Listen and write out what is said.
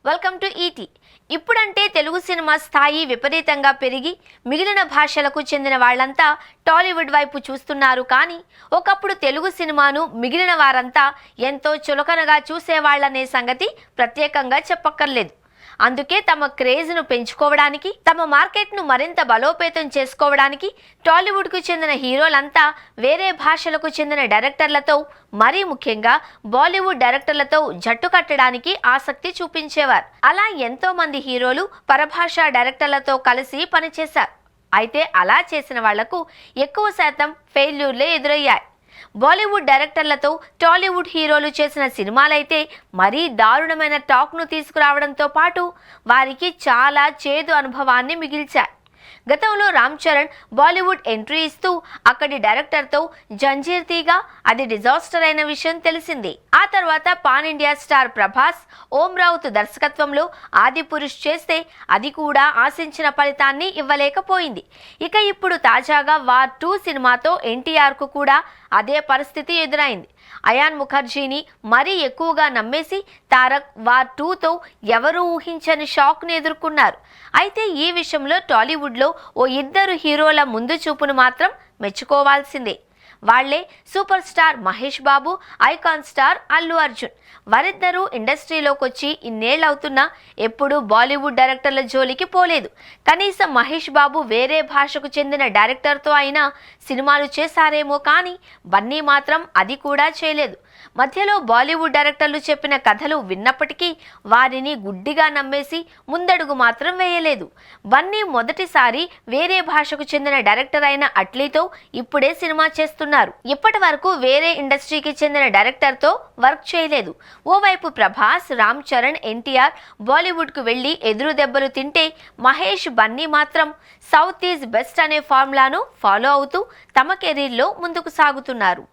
Welcome to ఈటీ. ఇప్పుడంటే Telugu cinema స్థాయి విపరీతంగా పెరిగి మిగిలిన భాషలకు చెందిన వాళ్ళంతా టాలీవుడ్ వైపు చూస్తున్నారు. కానీ ఒకప్పుడు తెలుగు సినిమాను మిగిలిన వారంతా ఎంతో చులకనగా చూసేవాళ్లనే సంగతి ప్రత్యేకంగా చెప్పక్కర్లేదు. అందుకే తమ క్రేజ్ను పెంచుకోవడానికి, తమ మార్కెట్ను మరింత బలోపేతం చేసుకోవడానికి టాలీవుడ్కు చెందిన హీరోలంతా వేరే భాషలకు చెందిన డైరెక్టర్లతో, మరీ ముఖ్యంగా బాలీవుడ్ డైరెక్టర్లతో జట్టు కట్టడానికి ఆసక్తి చూపించేవారు. అలా ఎంతో మంది హీరోలు పరభాషా డైరెక్టర్లతో కలిసి పనిచేశారు. అయితే అలా చేసిన వాళ్లకు ఎక్కువ శాతం ఫెయిల్యూర్లే ఎదురయ్యాయి. బాలీవుడ్ డైరెక్టర్లతో టాలీవుడ్ హీరోలు చేసిన సినిమాలైతే మరీ దారుణమైన టాక్ను తీసుకురావడంతో పాటు వారికి చాలా చేదు అనుభవాన్ని మిగిల్చాయి. గతంలో రామ్ చరణ్ బాలీవుడ్ ఎంట్రీ ఇస్తూ అక్కడి డైరెక్టర్తో జంజీర్ తీగా అది డిజాస్టర్ అయిన విషయం తెలిసింది. ఆ తర్వాత పాన్ ఇండియా స్టార్ ప్రభాస్, ఓం రావుత్ దర్శకత్వంలో ఆదిపురుష్ చేస్తే అది కూడా ఆశించిన ఫలితాన్ని ఇవ్వలేకపోయింది. ఇక ఇప్పుడు తాజాగా వార్ 2 సినిమాతో ఎన్టీఆర్కు కూడా అదే పరిస్థితి ఎదురైంది. అయాన్ ముఖర్జీని మరీ ఎక్కువగా నమ్మేసి తారక్ వార్ 2తో ఎవరూ ఊహించని షాక్ను ఎదుర్కొన్నారు. అయితే ఈ విషయంలో టాలీవుడ్లో ఓ ఇద్దరు హీరోల ముందు చూపును మాత్రం మెచ్చుకోవాల్సిందే. వాళ్లే super star Mahesh Babu, icon star Allu Arjun. వారిద్దరూ ఇండస్ట్రీలోకి వచ్చి ఇన్నేళ్లవుతున్నా ఎప్పుడూ బాలీవుడ్ డైరెక్టర్ల జోలికి పోలేదు. కనీసం మహేష్ బాబు వేరే భాషకు చెందిన డైరెక్టర్తో అయినా సినిమాలు చేశారేమో, కానీ బన్నీ మాత్రం అది కూడా చేయలేదు. మధ్యలో బాలీవుడ్ డైరెక్టర్లు చెప్పిన కథలు విన్నప్పటికీ వారిని గుడ్డిగా నమ్మేసి ముందడుగు మాత్రం వేయలేదు. బన్నీ మొదటిసారి వేరే భాషకు చెందిన డైరెక్టర్ అయిన అట్లీతో ఇప్పుడే సినిమా చేస్తున్నారు. ఇప్పటి వరకు వేరే ఇండస్ట్రీకి చెందిన డైరెక్టర్తో వర్క్ చేయలేదు. ఓవైపు ప్రభాస్, రామ్ చరణ్, ఎన్టీఆర్ బాలీవుడ్కు వెళ్లి ఎదురు దెబ్బలు తింటే, మహేష్, బన్నీ మాత్రం సౌత్ ఈజ్ బెస్ట్ అనే ఫార్ములాను ఫాలో అవుతూ తమ కెరీర్లో ముందుకు సాగుతున్నారు.